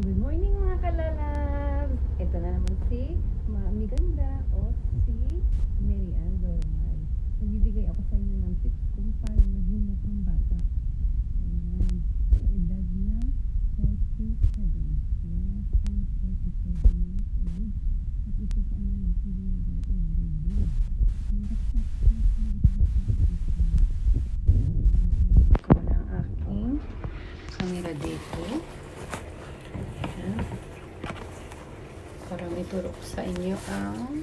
Good morning mga kalalabs! Ito na naman si Mami Ganda o si Mary Ann Dormal. Nagbibigay ako sa inyo ng tips kung paano maging mukhang bata. Ayan. Sa edad na 47. Yes, I'm 47 years old. At ito po ang lagi kong ginagawa everyday. Ko na ang aking camera dito. Para may turo ko sa inyo ang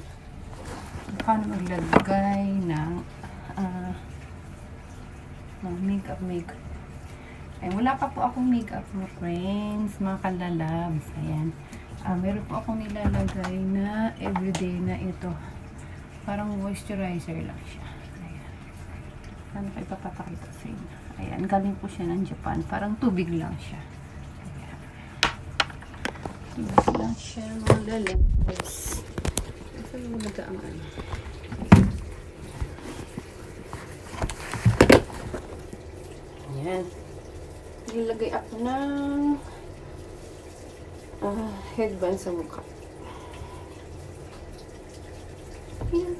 paano maglagay ng makeup. Ay, wala pa po akong makeup mga friends, mga kalalabs. Ayan. Meron po akong nilalagay na everyday na ito. Parang moisturizer lang siya. Ayan. Paano kayo papapakita sa inyo? Ayan. Galing po siya ng Japan. Parang tubig lang siya. Tubig lang siya, mga lalabas. Saan mo nag ang ano? Ayan. Nilagay ako ng headband sa mukha. Ayan.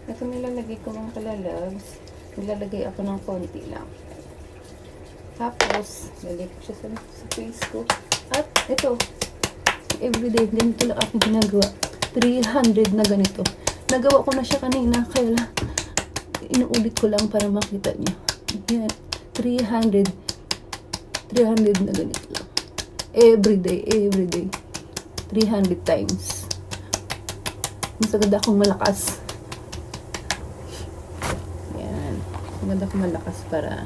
Ito nilalagay ko mga kalalabs. Nilalagay ako ng konti lang. Tapos, lalagay ko siya sa face ko. At ito, everyday, ganito lang aking ginagawa. 300 na ganito. Nagawa ko na siya kanina, kaya lang, inuulit ko lang para makita niyo. Yan, 300 na ganito lang. Everyday, 300 times. Mas agad akong malakas. Yan, agad akong malakas para,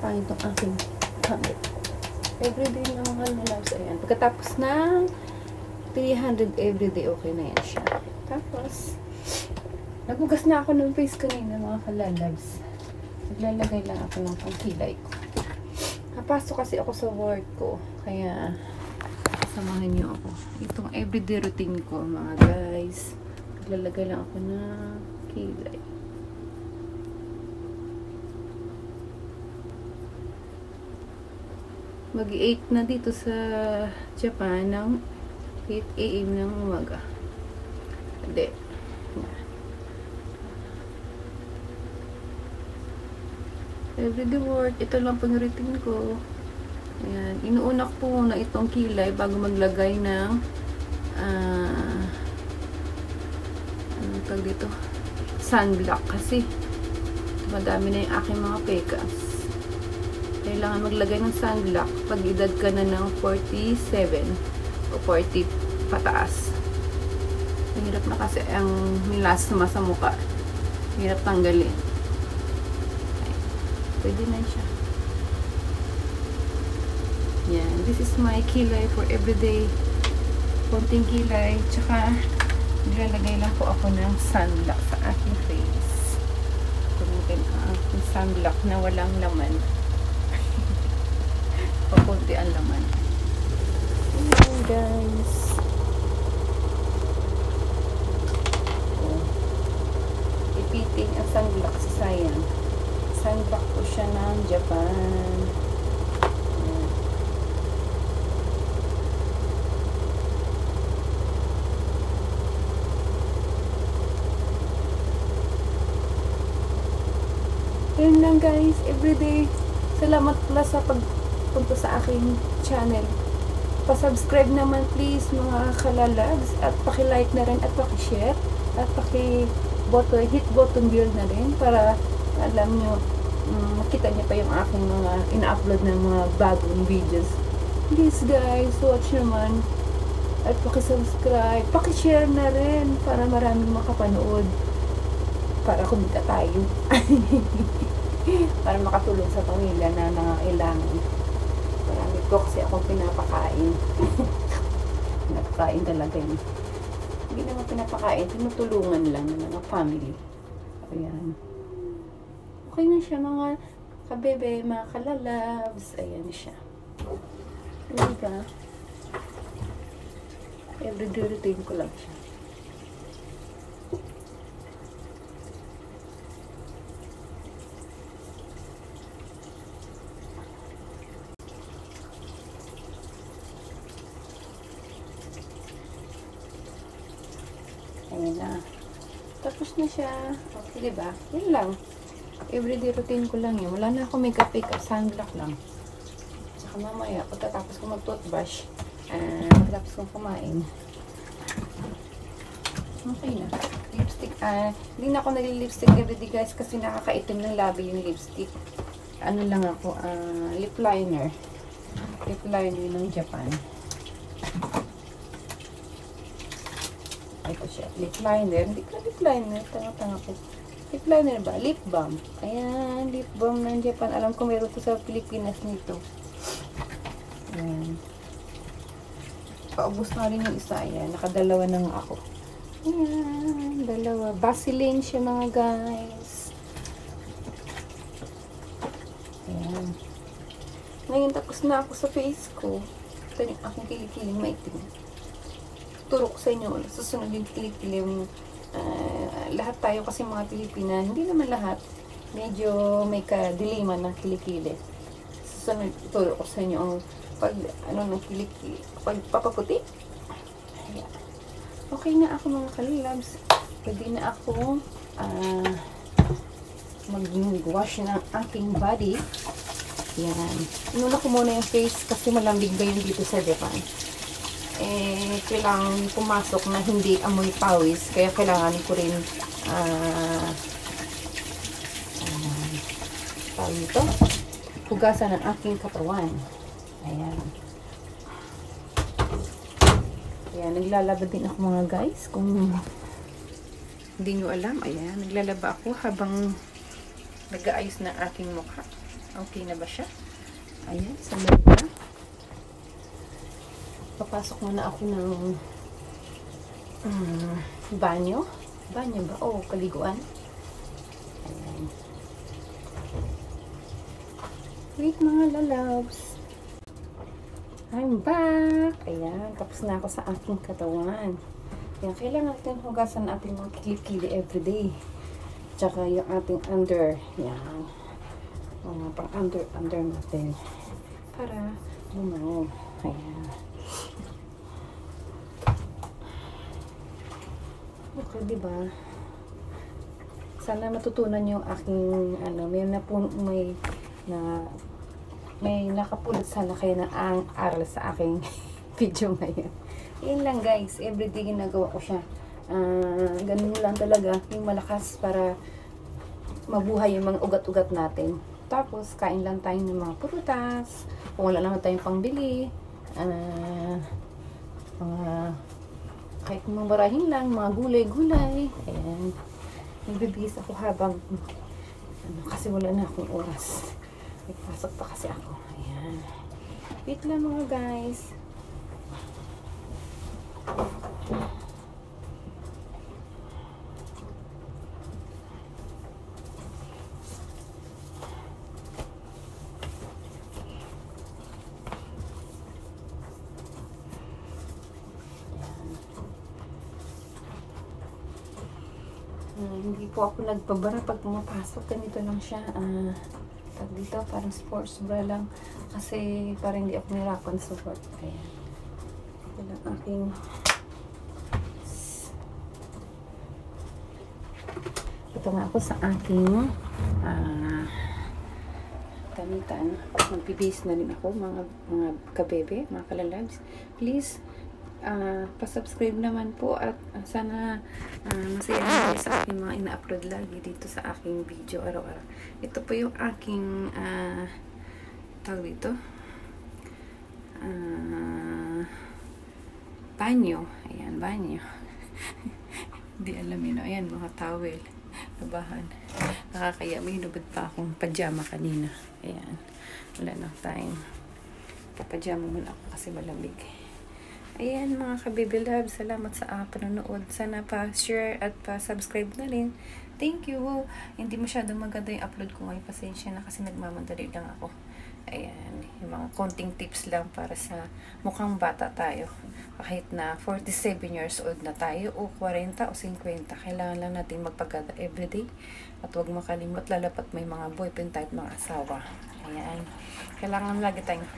itong aking habit. Everyday na mga lalabs. Ayan. Pagkatapos ng 300 everyday, okay na yan siya. Tapos, naghugas na ako ng face kanina mga kalalabs. Naglalagay lang ako ng pangkilay ko. Napasok kasi ako sa work ko. Kaya, samahan niyo ako. Itong everyday routine ko mga guys. Naglalagay lang ako ng kilay. Mag-8 na dito sa Japan ng 8 AM ng umaga. Hindi. Everyday work. Ito lang pang routine ko. Ayan. Inuuna ko po muna itong kilay bago maglagay ng ano tawag dito? Sunblock. Kasi madami na yung aking mga pekas. Kailangan maglagay ng sunblock pag edad ka na ng 47 o 40 pataas. Mahirap na kasi ang melasma sa mukha. Mahirap tanggalin. Okay. Pwede na siya. Yan. This is my kilay for everyday. Konting kilay. Tsaka, nilalagay lang po ako ng sunblock sa aking face. Gamitin ang aking sunblock na walang laman. Pakunti ang laman. Ayan guys. Ipiting ang sunblock sa sayang. Sunblock po siya ng Japan. Ayan. Yun lang guys. Everyday. Salamat pala sa pagpunta sa aking channel. Pa-subscribe naman please mga kalalabs at paki-like na rin at paki-share at hit button bell na rin para alam nyo, makita nyo pa yung aking mga ina-upload na mga bagong videos. Please guys, watch naman at paki-subscribe, paki-share na rin para maraming makapanood para kumita tayo. Para makatulong sa pamilya na nangangailangan. Marami po kasi akong pinapakain. Pinapakain talaga yun. Hindi naman pinapakain, tinutulungan lang ng mga family. Ayan. Okay na siya mga kabebe, mga kalalabs. Ayan siya. Diba? Everyday routine ko lang siya. Ayan na. Tapos na siya. Okay, diba? Yan lang. Everyday routine ko lang yun. Wala na ako makeup, sunblock lang. Saka mamaya, pagkatapos ko mag-toothbrush, pagkatapos kong kumain, okay na. Lipstick, hindi na ako nag-lipstick everyday guys kasi nakakaitim ng labi yung lipstick. Ano lang ako, lip liner. Lip liner ng Japan. Ito siya, lip liner. Hindi ka lip liner, tanga-tanga ko. Lip liner ba? Lip balm. Ayan, lip balm ng Japan. Alam ko meron ko sa Pilipinas nito. Ayan. Paubos na rin yung isa. Ayan, nakadalawa na nga ako. Ayan, dalawa. Vaseline siya mga guys. Ayan. Ngayon tapos na ako sa face ko. Ito yung aking kilikiling maitim. Turok sa inyo. Susunod yung kilikiling. Lahat tayo kasi mga Pilipina, hindi naman lahat. Medyo may kadiliman ng kilikili. Susunod, turok ko sa inyo ang ng kilikili. Pagpapaputi. Ayan. Okay na ako mga kalilabs. Pwede na ako mag-wash ng aking body. Yan. Inuna ko muna yung face kasi malambig ba yun dito sa Japan. Kailangan pumasok na hindi amoy pawis. Kaya kailangan ko rin tawag ito, hugasan ng aking katawan. Ayan. Ayan, naglalaba din ako mga guys. Kung hindi nyo alam, ayan, naglalaba ako habang nag-aayos na aking mukha. Okay na ba siya? Ayan, sa loob na. Papasok muna ako ng banyo. Banyo ba? Oh, kaliguan. Ayan. Wait mga lalabs. I'm back! Ayan, tapos na ako sa aking katawan. Ayan, kailangan natin hugasan natin mga kilikili everyday. Tsaka yung ating under. Ayan. Mga pang under natin. Para lumango. Ayan. Okay, diba? Sana matutunan yung aking, may nakapulot sana kayo ng ang aral sa aking video ngayon. Yun lang guys, everyday ginagawa ko siya. Ganun lang talaga, yung malakas para mabuhay yung mga ugat-ugat natin. Tapos, kain lang tayo ng mga prutas. Kung wala naman tayong pangbili. Kahit mga barahin lang, mga gulay-gulay. Ayan. Nagbibihis ako habang kasi wala na akong oras. Nagpasok pa kasi ako. Ayan. Wait lang mga guys. Hindi po ako nagpabara pag pumapasok. Ganito lang siya. Dito, parang sports bra lang. Kasi parang hindi ako nirapan sa work. Ayan. Ito lang aking ito nga ako sa aking gamitan. Magbibihis na rin ako mga kabebe, mga kalalabs. Please, pa-subscribe naman po at sana masaya naman sa aking mga ina-upload lagi dito sa aking video araw-araw. Ito po yung aking tawag dito banyo. Ayan, banyo. Hindi alam yun. Ayan, mga towel. Labahan. Nakakaya. May hinubad pa akong pajama kanina. Ayan. Wala na time. Papajama muna ako kasi malamig. Ayan mga kababy love, salamat sa panonood. Sana pa-share at pa-subscribe na rin. Thank you. Hindi masyadong maganda yung upload ko ngayon. Pasensya na kasi nagmamadali lang ako. Ayan, yung mga konting tips lang para sa mukhang bata tayo. Kahit na 47 years old na tayo o 40 o 50, kailangan lang natin magpaganda everyday. At huwag makalimot lalapat may mga boyfriend type mga asawa. Ayan. Kailangan lagi tayong